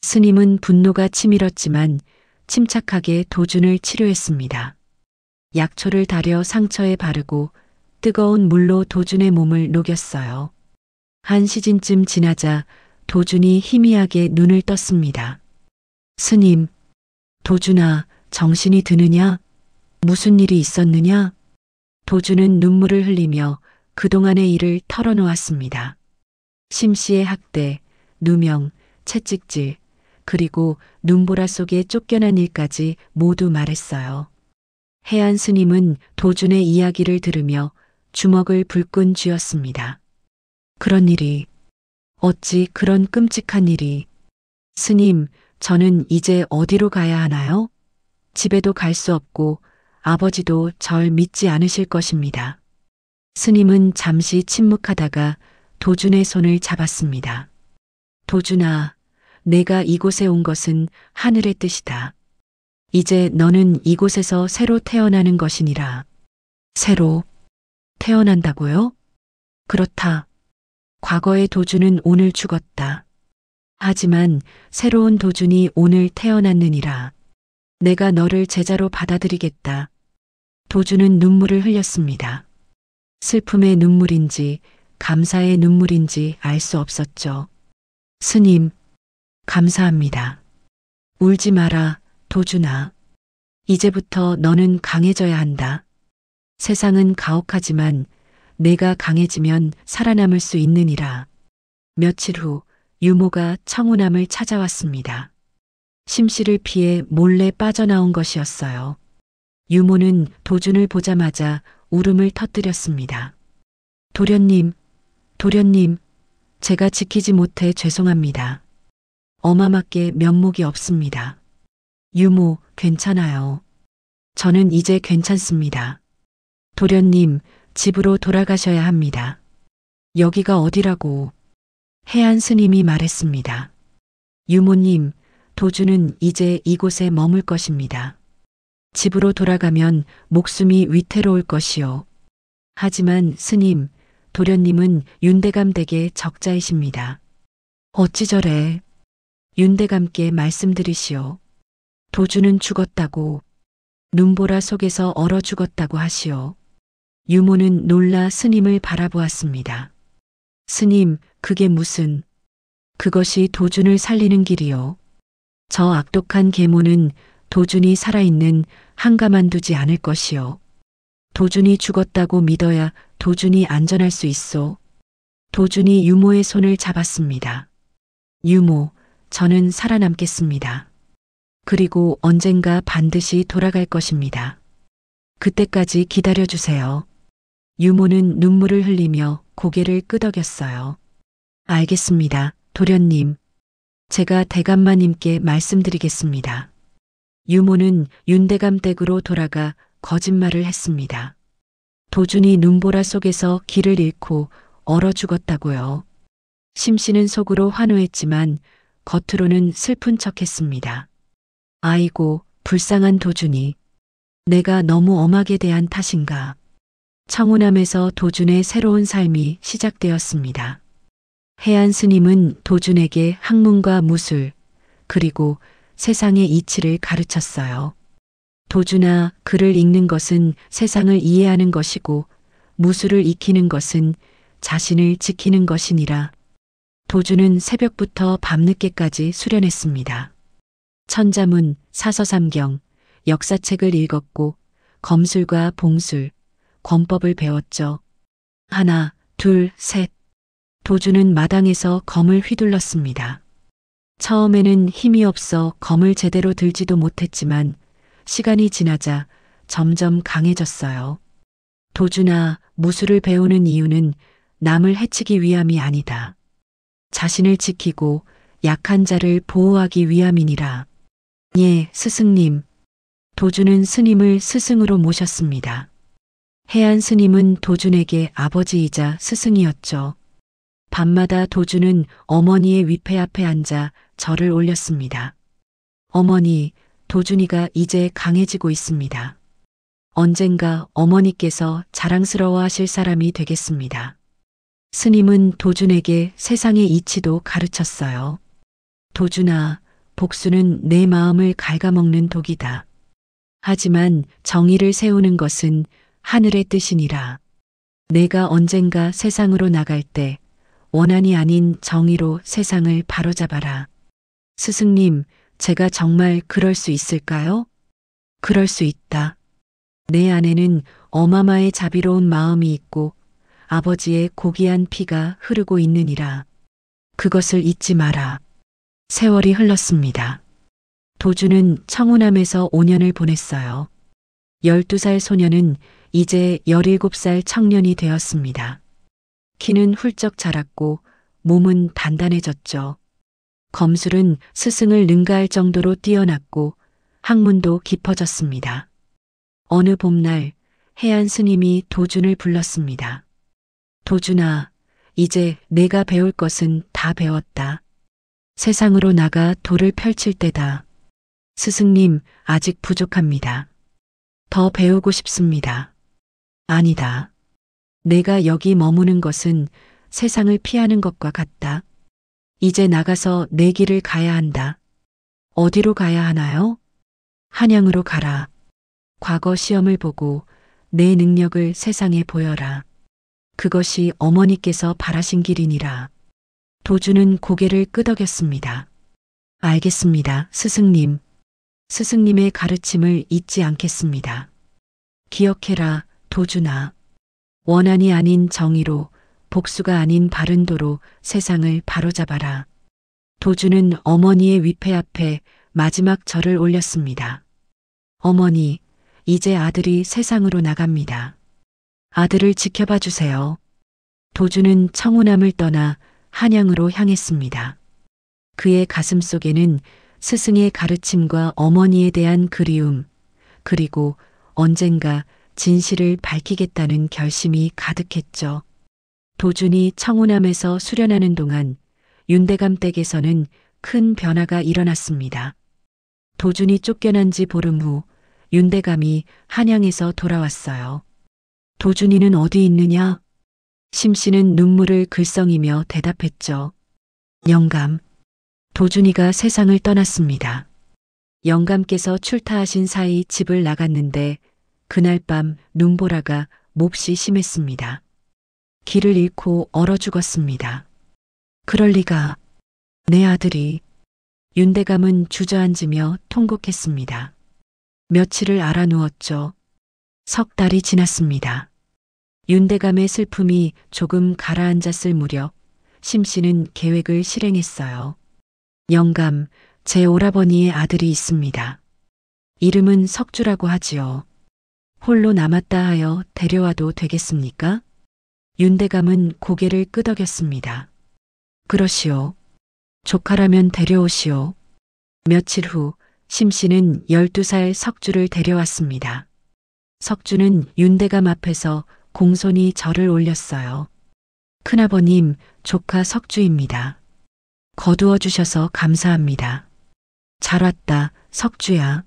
스님은 분노가 치밀었지만 침착하게 도준을 치료했습니다. 약초를 달여 상처에 바르고 뜨거운 물로 도준의 몸을 녹였어요. 한 시즌쯤 지나자 도준이 희미하게 눈을 떴습니다. 스님, 도준아, 정신이 드느냐? 무슨 일이 있었느냐? 도준은 눈물을 흘리며 그동안의 일을 털어놓았습니다. 심씨의 학대, 누명, 채찍질, 그리고 눈보라 속에 쫓겨난 일까지 모두 말했어요. 해안 스님은 도준의 이야기를 들으며 주먹을 불끈 쥐었습니다. 그런 일이, 어찌 그런 끔찍한 일이. 스님, 저는 이제 어디로 가야 하나요? 집에도 갈 수 없고 아버지도 절 믿지 않으실 것입니다. 스님은 잠시 침묵하다가 도준의 손을 잡았습니다. 도준아, 내가 이곳에 온 것은 하늘의 뜻이다. 이제 너는 이곳에서 새로 태어나는 것이니라. 새로 태어난다고요? 그렇다. 과거의 도준은 오늘 죽었다. 하지만 새로운 도준이 오늘 태어났느니라. 내가 너를 제자로 받아들이겠다. 도준은 눈물을 흘렸습니다. 슬픔의 눈물인지 감사의 눈물인지 알 수 없었죠. 스님, 감사합니다. 울지 마라, 도준아. 이제부터 너는 강해져야 한다. 세상은 가혹하지만 내가 강해지면 살아남을 수 있느니라. 며칠 후 유모가 청운암을 찾아왔습니다. 심씨를 피해 몰래 빠져나온 것이었어요. 유모는 도준을 보자마자 울음을 터뜨렸습니다. 도련님, 도련님, 제가 지키지 못해 죄송합니다. 어마맞게 면목이 없습니다. 유모, 괜찮아요. 저는 이제 괜찮습니다. 도련님, 집으로 돌아가셔야 합니다. 여기가 어디라고? 해안 스님이 말했습니다. 유모님, 도준은 이제 이곳에 머물 것입니다. 집으로 돌아가면 목숨이 위태로울 것이요. 하지만 스님, 도련님은 윤대감 댁의 적자이십니다. 어찌 저래? 윤대감께 말씀드리시오. 도준은 죽었다고, 눈보라 속에서 얼어 죽었다고 하시오. 유모는 놀라 스님을 바라보았습니다. 스님, 그게 무슨, 그것이 도준을 살리는 길이요. 저 악독한 계모는 도준이 살아있는 한 가만두지 않을 것이요. 도준이 죽었다고 믿어야 도준이 안전할 수 있소. 도준이 유모의 손을 잡았습니다. 유모, 저는 살아남겠습니다. 그리고 언젠가 반드시 돌아갈 것입니다. 그때까지 기다려주세요. 유모는 눈물을 흘리며 고개를 끄덕였어요. 알겠습니다, 도련님. 제가 대감마님께 말씀드리겠습니다. 유모는 윤대감 댁으로 돌아가 거짓말을 했습니다. 도준이 눈보라 속에서 길을 잃고 얼어 죽었다고요. 심씨는 속으로 환호했지만 겉으로는 슬픈 척했습니다. 아이고, 불쌍한 도준이. 내가 너무 엄하게 대한 탓인가. 청운암에서 도준의 새로운 삶이 시작되었습니다. 해안 스님은 도준에게 학문과 무술, 그리고 세상의 이치를 가르쳤어요. 도준아, 글을 읽는 것은 세상을 이해하는 것이고 무술을 익히는 것은 자신을 지키는 것이니라. 도준은 새벽부터 밤늦게까지 수련했습니다. 천자문, 사서삼경, 역사책을 읽었고 검술과 봉술, 권법을 배웠죠. 하나, 둘, 셋. 도준은 마당에서 검을 휘둘렀습니다. 처음에는 힘이 없어 검을 제대로 들지도 못했지만 시간이 지나자 점점 강해졌어요. 도준아, 무술을 배우는 이유는 남을 해치기 위함이 아니다. 자신을 지키고 약한 자를 보호하기 위함이니라. 예, 스승님. 도준은 스님을 스승으로 모셨습니다. 해안 스님은 도준에게 아버지이자 스승이었죠. 밤마다 도준은 어머니의 위패 앞에 앉아 절을 올렸습니다. 어머니, 도준이가 이제 강해지고 있습니다. 언젠가 어머니께서 자랑스러워하실 사람이 되겠습니다. 스님은 도준에게 세상의 이치도 가르쳤어요. 도준아, 복수는 내 마음을 갉아먹는 독이다. 하지만 정의를 세우는 것은 하늘의 뜻이니라. 내가 언젠가 세상으로 나갈 때 원한이 아닌 정의로 세상을 바로잡아라. 스승님, 제가 정말 그럴 수 있을까요? 그럴 수 있다. 내 안에는 어마마의 자비로운 마음이 있고 아버지의 고귀한 피가 흐르고 있느니라. 그것을 잊지 마라. 세월이 흘렀습니다. 도주는 청운함에서 5년을 보냈어요. 12살 소녀는 이제 17살 청년이 되었습니다. 키는 훌쩍 자랐고 몸은 단단해졌죠. 검술은 스승을 능가할 정도로 뛰어났고 학문도 깊어졌습니다. 어느 봄날 해안 스님이 도준을 불렀습니다. 도준아, 이제 내가 배울 것은 다 배웠다. 세상으로 나가 도를 펼칠 때다. 스승님, 아직 부족합니다. 더 배우고 싶습니다. 아니다. 내가 여기 머무는 것은 세상을 피하는 것과 같다. 이제 나가서 내 길을 가야 한다. 어디로 가야 하나요? 한양으로 가라. 과거 시험을 보고 내 능력을 세상에 보여라. 그것이 어머니께서 바라신 길이니라. 도주는 고개를 끄덕였습니다. 알겠습니다, 스승님. 스승님의 가르침을 잊지 않겠습니다. 기억해라, 도준아. 원한이 아닌 정의로, 복수가 아닌 바른 도로 세상을 바로잡아라. 도주는 어머니의 위패 앞에 마지막 절을 올렸습니다. 어머니, 이제 아들이 세상으로 나갑니다. 아들을 지켜봐 주세요. 도주는 청운함을 떠나 한양으로 향했습니다. 그의 가슴 속에는 스승의 가르침과 어머니에 대한 그리움, 그리고 언젠가 진실을 밝히겠다는 결심이 가득했죠. 도준이 청운함에서 수련하는 동안 윤대감 댁에서는 큰 변화가 일어났습니다. 도준이 쫓겨난 지 보름 후 윤대감이 한양에서 돌아왔어요. 도준이는 어디 있느냐? 심씨는 눈물을 글썽이며 대답했죠. 영감. 도준이가 세상을 떠났습니다. 영감께서 출타하신 사이 집을 나갔는데 그날 밤 눈보라가 몹시 심했습니다. 길을 잃고 얼어 죽었습니다. 그럴 리가. 내 아들이. 윤대감은 주저앉으며 통곡했습니다. 며칠을 알아누웠죠. 석 달이 지났습니다. 윤대감의 슬픔이 조금 가라앉았을 무렵 심씨는 계획을 실행했어요. 영감, 제 오라버니의 아들이 있습니다. 이름은 석주라고 하지요. 홀로 남았다 하여 데려와도 되겠습니까? 윤대감은 고개를 끄덕였습니다. 그러시오. 조카라면 데려오시오. 며칠 후 심씨는 12살 석주를 데려왔습니다. 석주는 윤대감 앞에서 공손히 절을 올렸어요. 큰아버님, 조카 석주입니다. 거두어 주셔서 감사합니다. 잘 왔다, 석주야.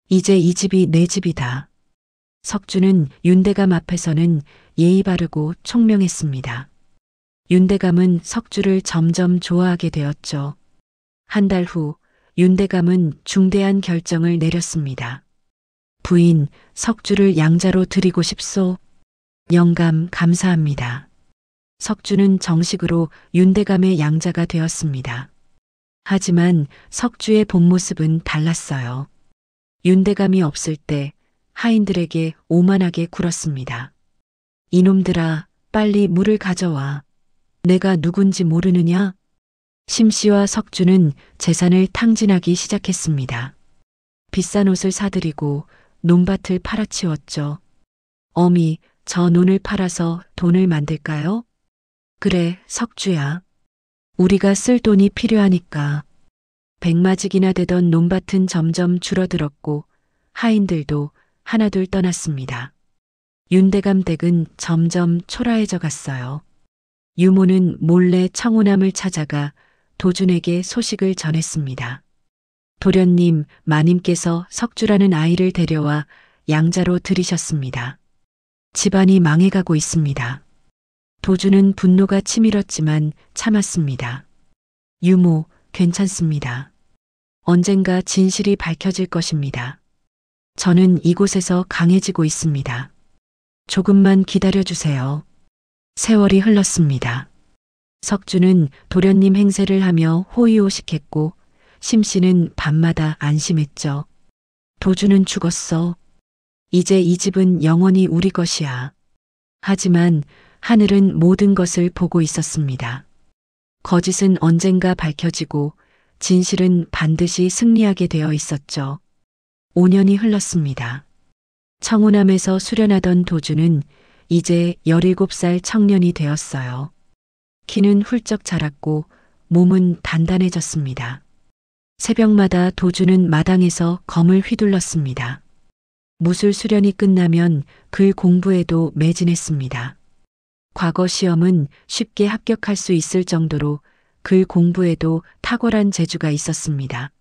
이제 이 집이 내 집이다. 석주는 윤대감 앞에서는 예의 바르고 총명했습니다. 윤대감은 석주를 점점 좋아하게 되었죠. 한 달 후 윤대감은 중대한 결정을 내렸습니다. 부인, 석주를 양자로 드리고 싶소. 영감, 감사합니다. 석주는 정식으로 윤대감의 양자가 되었습니다. 하지만 석주의 본 모습은 달랐어요. 윤대감이 없을 때 하인들에게 오만하게 굴었습니다. 이놈들아, 빨리 물을 가져와. 내가 누군지 모르느냐? 심씨와 석주는 재산을 탕진하기 시작했습니다. 비싼 옷을 사들이고 논밭을 팔아치웠죠. 어미, 저 논을 팔아서 돈을 만들까요? 그래, 석주야. 우리가 쓸 돈이 필요하니까. 백마직이나 되던 논밭은 점점 줄어들었고 하인들도 하나둘 떠났습니다. 윤대감 댁은 점점 초라해져 갔어요. 유모는 몰래 청운함을 찾아가 도준에게 소식을 전했습니다. 도련님, 마님께서 석주라는 아이를 데려와 양자로 들이셨습니다. 집안이 망해가고 있습니다. 도주는 분노가 치밀었지만 참았습니다. 유모, 괜찮습니다. 언젠가 진실이 밝혀질 것입니다. 저는 이곳에서 강해지고 있습니다. 조금만 기다려주세요. 세월이 흘렀습니다. 석주는 도련님 행세를 하며 호의호식했고 심씨는 밤마다 안심했죠. 도주는 죽었어. 이제 이 집은 영원히 우리 것이야. 하지만 하늘은 모든 것을 보고 있었습니다. 거짓은 언젠가 밝혀지고 진실은 반드시 승리하게 되어 있었죠. 5년이 흘렀습니다. 청운함에서 수련하던 도주는 이제 17살 청년이 되었어요. 키는 훌쩍 자랐고 몸은 단단해졌습니다. 새벽마다 도주는 마당에서 검을 휘둘렀습니다. 무술 수련이 끝나면 글 공부에도 매진했습니다. 과거 시험은 쉽게 합격할 수 있을 정도로 글 공부에도 탁월한 재주가 있었습니다.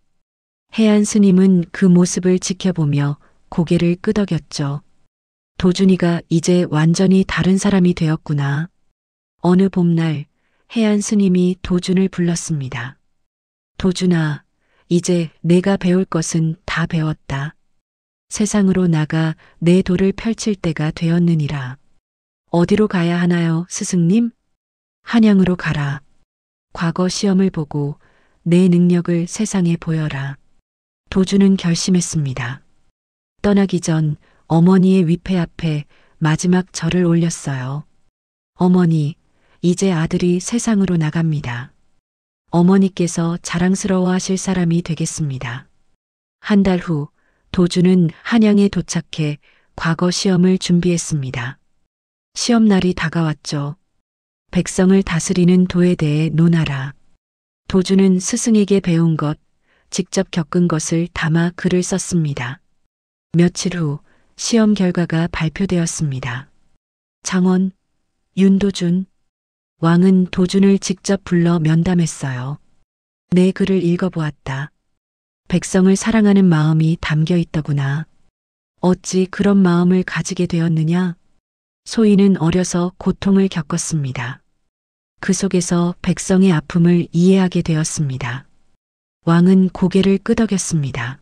해안 스님은 그 모습을 지켜보며 고개를 끄덕였죠. 도준이가 이제 완전히 다른 사람이 되었구나. 어느 봄날 해안 스님이 도준을 불렀습니다. 도준아, 이제 내가 배울 것은 다 배웠다. 세상으로 나가 내 도를 펼칠 때가 되었느니라. 어디로 가야 하나요, 스승님? 한양으로 가라. 과거 시험을 보고 내 능력을 세상에 보여라. 도주는 결심했습니다. 떠나기 전 어머니의 위패 앞에 마지막 절을 올렸어요. 어머니, 이제 아들이 세상으로 나갑니다. 어머니께서 자랑스러워하실 사람이 되겠습니다. 한 달 후 도주는 한양에 도착해 과거 시험을 준비했습니다. 시험날이 다가왔죠. 백성을 다스리는 도에 대해 논하라. 도주는 스승에게 배운 것, 직접 겪은 것을 담아 글을 썼습니다. 며칠 후 시험 결과가 발표되었습니다. 장원, 윤도준. 왕은 도준을 직접 불러 면담했어요. 내 글을 읽어보았다. 백성을 사랑하는 마음이 담겨 있더구나. 어찌 그런 마음을 가지게 되었느냐? 소인은 어려서 고통을 겪었습니다. 그 속에서 백성의 아픔을 이해하게 되었습니다. 왕은 고개를 끄덕였습니다.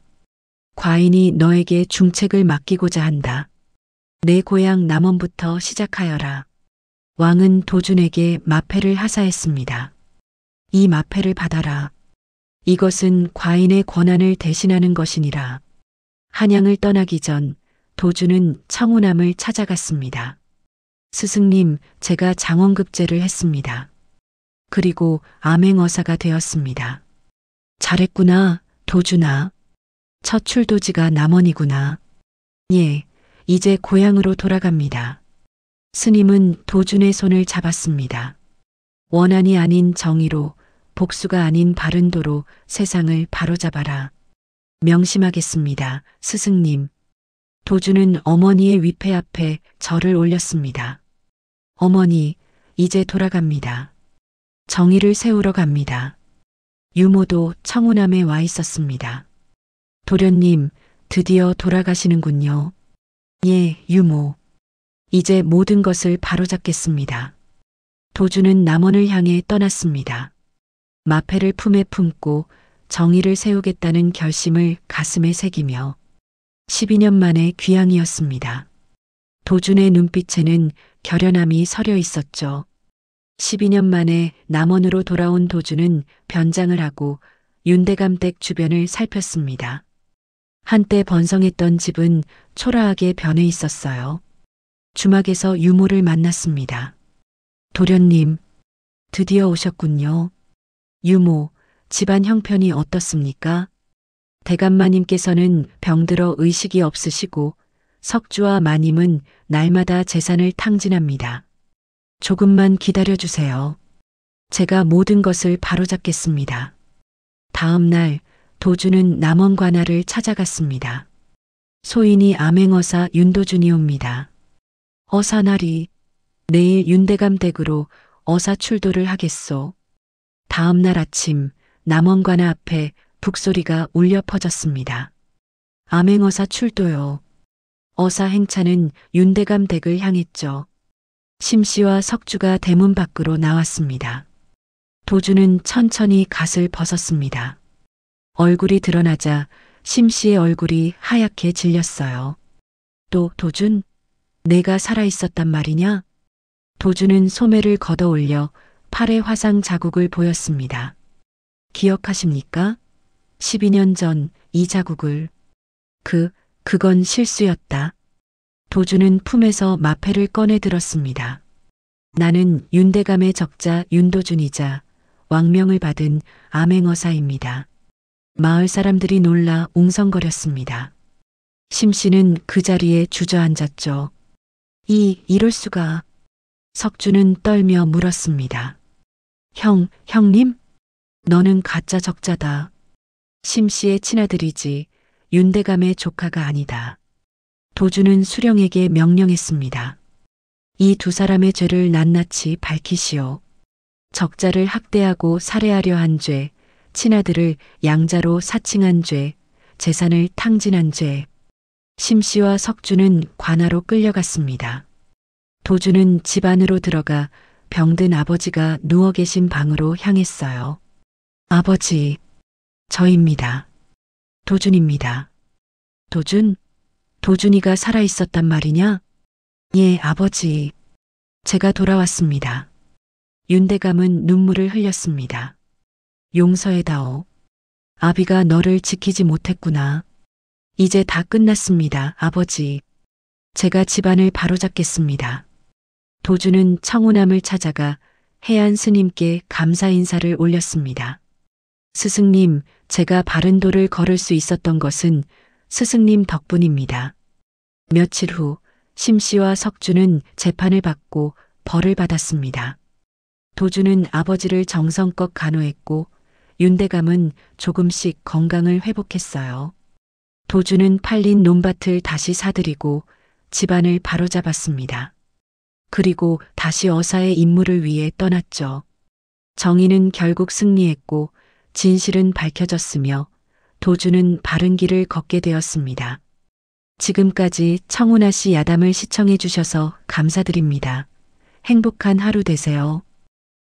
과인이 너에게 중책을 맡기고자 한다. 내 고향 남원부터 시작하여라. 왕은 도준에게 마패를 하사했습니다. 이 마패를 받아라. 이것은 과인의 권한을 대신하는 것이니라. 한양을 떠나기 전 도준은 청운함을 찾아갔습니다. 스승님, 제가 장원급제를 했습니다. 그리고 암행어사가 되었습니다. 잘했구나, 도준아. 첫 출도지가 남원이구나. 예, 이제 고향으로 돌아갑니다. 스님은 도준의 손을 잡았습니다. 원한이 아닌 정의로, 복수가 아닌 바른 도로 세상을 바로잡아라. 명심하겠습니다, 스승님. 도준은 어머니의 위패 앞에 절을 올렸습니다. 어머니, 이제 돌아갑니다. 정의를 세우러 갑니다. 유모도 청운함에 와 있었습니다. 도련님, 드디어 돌아가시는군요. 예, 유모. 이제 모든 것을 바로잡겠습니다. 도준은 남원을 향해 떠났습니다. 마패를 품에 품고 정의를 세우겠다는 결심을 가슴에 새기며 12년 만에 귀향이었습니다. 도준의 눈빛에는 결연함이 서려 있었죠. 12년 만에 남원으로 돌아온 도준은 변장을 하고 윤대감댁 주변을 살폈습니다. 한때 번성했던 집은 초라하게 변해 있었어요. 주막에서 유모를 만났습니다. 도련님, 드디어 오셨군요. 유모, 집안 형편이 어떻습니까? 대감마님께서는 병들어 의식이 없으시고 석주와 마님은 날마다 재산을 탕진합니다. 조금만 기다려주세요. 제가 모든 것을 바로잡겠습니다. 다음 날 도주는 남원 관할을 찾아갔습니다. 소인이 암행어사 윤도준이 옵니다. 어사나리, 내일 윤대감 댁으로 어사 출도를 하겠소. 다음 날 아침 남원 관할 앞에 북소리가 울려 퍼졌습니다. 암행어사 출도요. 어사 행차는 윤대감 댁을 향했죠. 심 씨와 석주가 대문 밖으로 나왔습니다. 도주는 천천히 갓을 벗었습니다. 얼굴이 드러나자 심 씨의 얼굴이 하얗게 질렸어요. 또 도준, 내가 살아있었단 말이냐? 도주는 소매를 걷어 올려 팔에 화상 자국을 보였습니다. 기억하십니까? 12년 전 이 자국을. 그건 실수였다. 도주는 품에서 마패를 꺼내 들었습니다. 나는 윤대감의 적자 윤도준이자 왕명을 받은 암행어사입니다. 마을 사람들이 놀라 웅성거렸습니다. 심 씨는 그 자리에 주저앉았죠. 이럴 수가. 석주는 떨며 물었습니다. 형님? 너는 가짜 적자다. 심 씨의 친아들이지 윤대감의 조카가 아니다. 도주는 수령에게 명령했습니다. 이 두 사람의 죄를 낱낱이 밝히시오. 적자를 학대하고 살해하려 한 죄, 친아들을 양자로 사칭한 죄, 재산을 탕진한 죄. 심 씨와 석주는 관하로 끌려갔습니다. 도주는 집 안으로 들어가 병든 아버지가 누워 계신 방으로 향했어요. 아버지, 저입니다. 도준입니다. 도준이가 살아있었단 말이냐? 예, 아버지. 제가 돌아왔습니다. 윤대감은 눈물을 흘렸습니다. 용서해다오. 아비가 너를 지키지 못했구나. 이제 다 끝났습니다, 아버지. 제가 집안을 바로잡겠습니다. 도주는 청운함을 찾아가 해안 스님께 감사 인사를 올렸습니다. 스승님, 제가 바른 도를 걸을 수 있었던 것은 스승님 덕분입니다. 며칠 후 심 씨와 석주는 재판을 받고 벌을 받았습니다. 도주는 아버지를 정성껏 간호했고 윤대감은 조금씩 건강을 회복했어요. 도주는 팔린 논밭을 다시 사들이고 집안을 바로잡았습니다. 그리고 다시 어사의 임무를 위해 떠났죠. 정의는 결국 승리했고 진실은 밝혀졌으며 도주는 바른 길을 걷게 되었습니다. 지금까지 청운아 씨 야담을 시청해 주셔서 감사드립니다. 행복한 하루 되세요.